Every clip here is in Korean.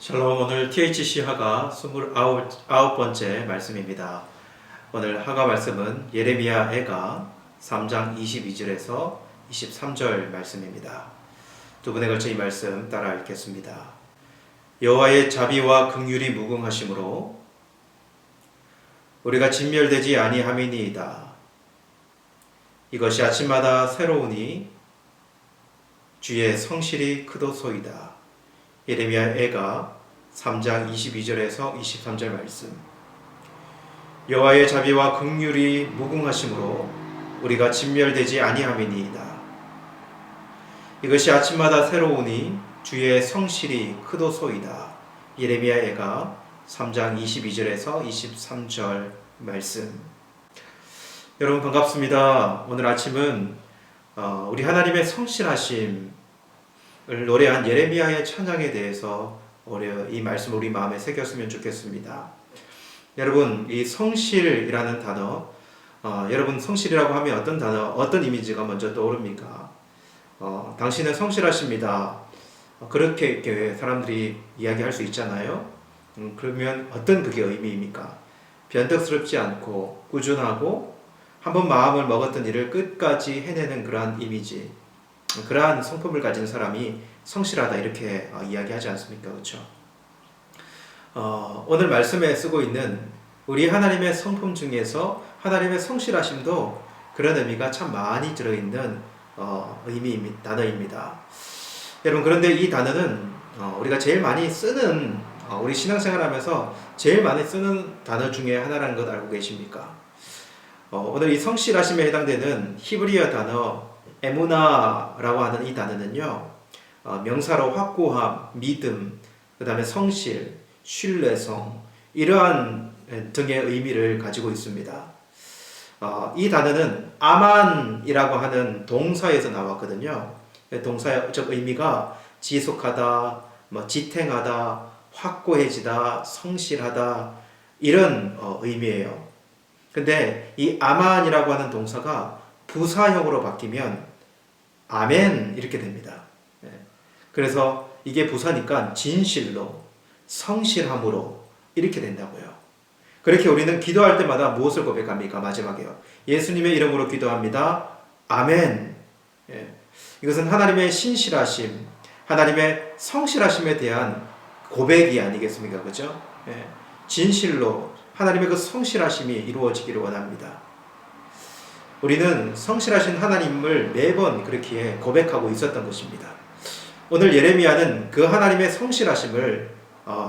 샬롬. 오늘 THC 하가 29번째 말씀입니다. 오늘 하가 말씀은 예레미야 애가 3장 22절에서 23절 말씀입니다. 두 번에 걸쳐 이 말씀 따라 읽겠습니다. 여호와의 자비와 긍휼이 무궁하심으로 우리가 진멸되지 아니함이니이다. 이것이 아침마다 새로우니 주의 성실이 크도소이다. 예레미야 애가 3장 22절에서 23절 말씀. 여호와의 자비와 긍휼이 무궁하심으로 우리가 진멸되지 아니함이니이다. 이것이 아침마다 새로우니 주의 성실이 크도소이다. 예레미야 애가 3장 22절에서 23절 말씀. 여러분 반갑습니다. 오늘 아침은 우리 하나님의 성실하심을 노래한 예레미야의 찬양에 대해서 이 말씀을 우리 마음에 새겼으면 좋겠습니다. 여러분, 이 성실이라는 단어, 여러분 성실이라고 하면 어떤 단어, 어떤 이미지가 먼저 떠오릅니까? 당신은 성실하십니다. 그렇게 사람들이 이야기할 수 있잖아요. 그러면 어떤 그게 의미입니까? 변덕스럽지 않고 꾸준하고 한번 마음을 먹었던 일을 끝까지 해내는 그러한 이미지, 그러한 성품을 가진 사람이 성실하다 이렇게 이야기하지 않습니까? 그렇죠? 오늘 말씀에 쓰고 있는 우리 하나님의 성품 중에서 하나님의 성실하심도 그런 의미가 참 많이 들어있는 단어입니다. 여러분, 그런데 이 단어는 우리가 제일 많이 쓰는, 우리 신앙생활하면서 제일 많이 쓰는 단어 중에 하나라는 것 알고 계십니까? 오늘 이 성실하심에 해당되는 히브리어 단어 에무나라고 하는 이 단어는요, 명사로 확고함, 믿음, 그 다음에 성실, 신뢰성, 이러한 등의 의미를 가지고 있습니다. 이 단어는 아만이라고 하는 동사에서 나왔거든요. 동사적 의미가 지속하다, 지탱하다, 확고해지다, 성실하다, 이런 의미예요. 근데 이 아만이라고 하는 동사가 부사형으로 바뀌면 아멘 이렇게 됩니다. 그래서 이게 부사니까 진실로, 성실함으로 이렇게 된다고요. 그렇게 우리는 기도할 때마다 무엇을 고백합니까? 마지막에요. 예수님의 이름으로 기도합니다. 아멘. 이것은 하나님의 신실하심, 하나님의 성실하심에 대한 고백이 아니겠습니까? 그죠? 진실로 하나님의 그 성실하심이 이루어지기를 원합니다. 우리는 성실하신 하나님을 매번 그렇게 고백하고 있었던 것입니다. 오늘 예레미야는 그 하나님의 성실하심을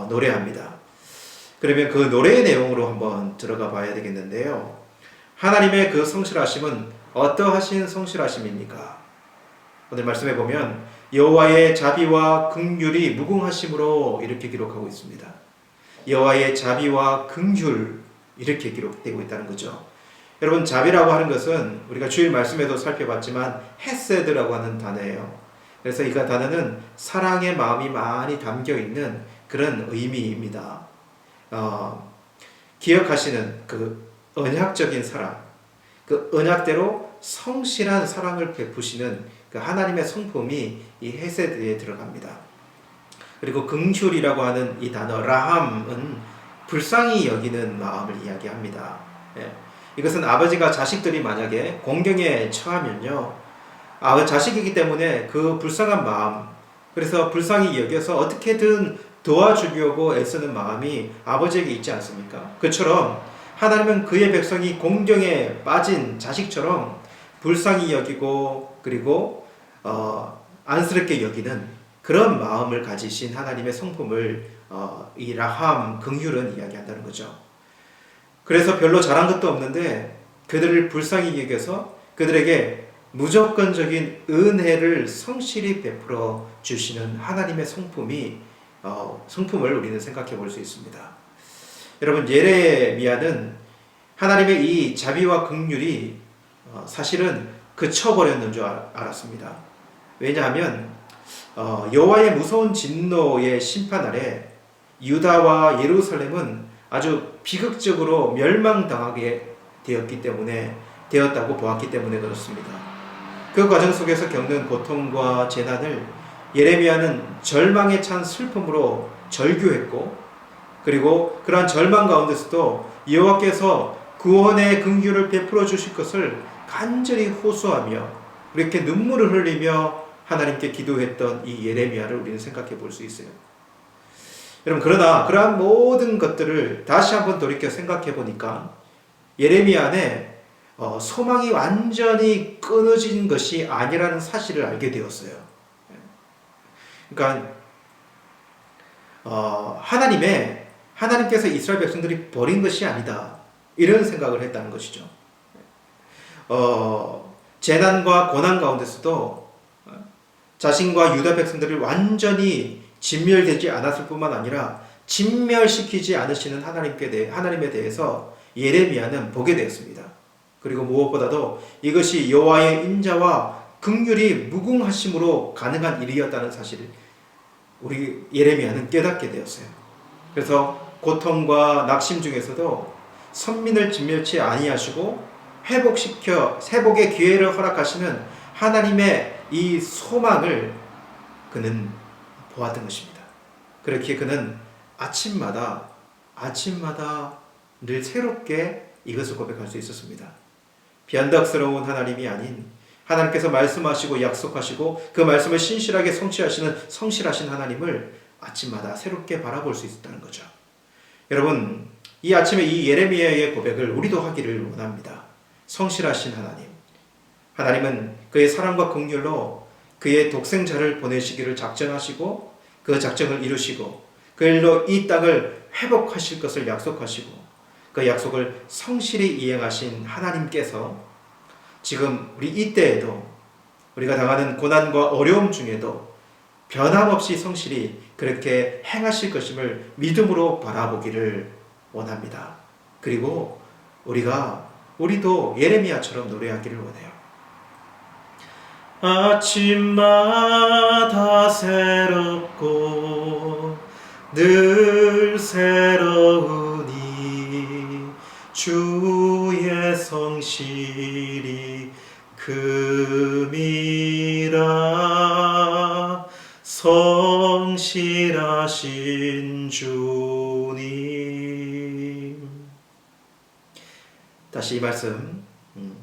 노래합니다. 그러면 그 노래의 내용으로 한번 들어가 봐야 되겠는데요. 하나님의 그 성실하심은 어떠하신 성실하심입니까? 오늘 말씀해 보면 여호와의 자비와 긍휼이 무궁하심으로 이렇게 기록하고 있습니다. 여호와의 자비와 긍휼 이렇게 기록되고 있다는 거죠. 여러분, 자비라고 하는 것은 우리가 주일 말씀에도 살펴봤지만 헤세드라고 하는 단어예요. 그래서 이 단어는 사랑의 마음이 많이 담겨있는 그런 의미입니다. 기억하시는 그 언약적인 사랑, 그 언약대로 성실한 사랑을 베푸시는 그 하나님의 성품이 이 헤세드에 들어갑니다. 그리고 긍휼이라고 하는 이 단어 라함은 불쌍히 여기는 마음을 이야기합니다. 이것은 아버지가 자식들이 만약에 공경에 처하면요, 자식이기 때문에 그 불쌍한 마음, 그래서 불쌍히 여겨서 어떻게든 도와주려고 애쓰는 마음이 아버지에게 있지 않습니까? 그처럼 하나님은 그의 백성이 공경에 빠진 자식처럼 불쌍히 여기고 그리고 안쓰럽게 여기는 그런 마음을 가지신 하나님의 성품을 이 라함, 긍휼은 이야기한다는 거죠. 그래서 별로 잘한 것도 없는데 그들을 불쌍히 여겨서 그들에게 무조건적인 은혜를 성실히 베풀어 주시는 하나님의 성품을 우리는 생각해 볼 수 있습니다. 여러분, 예레미야는 하나님의 이 자비와 긍휼이 사실은 그쳐버렸는 줄 알았습니다. 왜냐하면 여호와의 무서운 진노의 심판 아래 유다와 예루살렘은 아주 비극적으로 멸망당하게 되었다고 보았기 때문에 그렇습니다. 그 과정 속에서 겪는 고통과 재난을 예레미야는 절망에 찬 슬픔으로 절규했고, 그리고 그러한 절망 가운데서도 여호와께서 구원의 긍휼을 베풀어 주실 것을 간절히 호소하며 이렇게 눈물을 흘리며 하나님께 기도했던 이 예레미야를 우리는 생각해 볼 수 있어요. 여러분, 그러나 그러한 모든 것들을 다시 한번 돌이켜 생각해 보니까 예레미야 안에 소망이 완전히 끊어진 것이 아니라는 사실을 알게 되었어요. 그러니까 하나님께서 이스라엘 백성들이 버린 것이 아니다, 이런 생각을 했다는 것이죠. 재난과 고난 가운데서도 자신과 유다 백성들을 완전히 진멸되지 않았을 뿐만 아니라 진멸시키지 않으시는 하나님에 대해서 예레미야는 보게 되었습니다. 그리고 무엇보다도 이것이 여호와의 인자와 긍휼이 무궁하심으로 가능한 일이었다는 사실을 우리 예레미야는 깨닫게 되었어요. 그래서 고통과 낙심 중에서도 선민을 진멸치 아니하시고 회복의 기회를 허락하시는 하나님의 이 소망을 그는 보았던 것입니다. 그렇게 그는 아침마다 늘 새롭게 이것을 고백할 수 있었습니다. 변덕스러운 하나님이 아닌 하나님께서 말씀하시고 약속하시고 그 말씀을 신실하게 성취하시는 성실하신 하나님을 아침마다 새롭게 바라볼 수 있었다는 거죠. 여러분, 이 아침에 이 예레미야의 고백을 우리도 하기를 원합니다. 성실하신 하나님은 그의 사랑과 긍휼로 그의 독생자를 보내시기를 작정하시고 그 작정을 이루시고 그 일로 이 땅을 회복하실 것을 약속하시고 그 약속을 성실히 이행하신 하나님께서 지금 우리 이때에도 우리가 당하는 고난과 어려움 중에도 변함없이 성실히 그렇게 행하실 것임을 믿음으로 바라보기를 원합니다. 그리고 우리도 예레미야처럼 노래하기를 원해요. 아침마다 새롭고 늘 새로우니 주의 성실이 금이라 성실하신 주님. 다시 이 말씀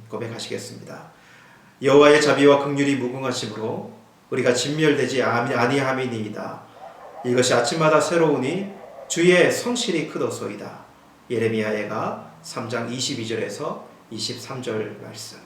고백하시겠습니다. 여호와의 자비와 긍휼이 무궁하심으로 우리가 진멸되지 아니함이니이다. 이것이 아침마다 새로우니 주의 성실이 크도소이다. 예레미야가 3장 22절에서 23절 말씀.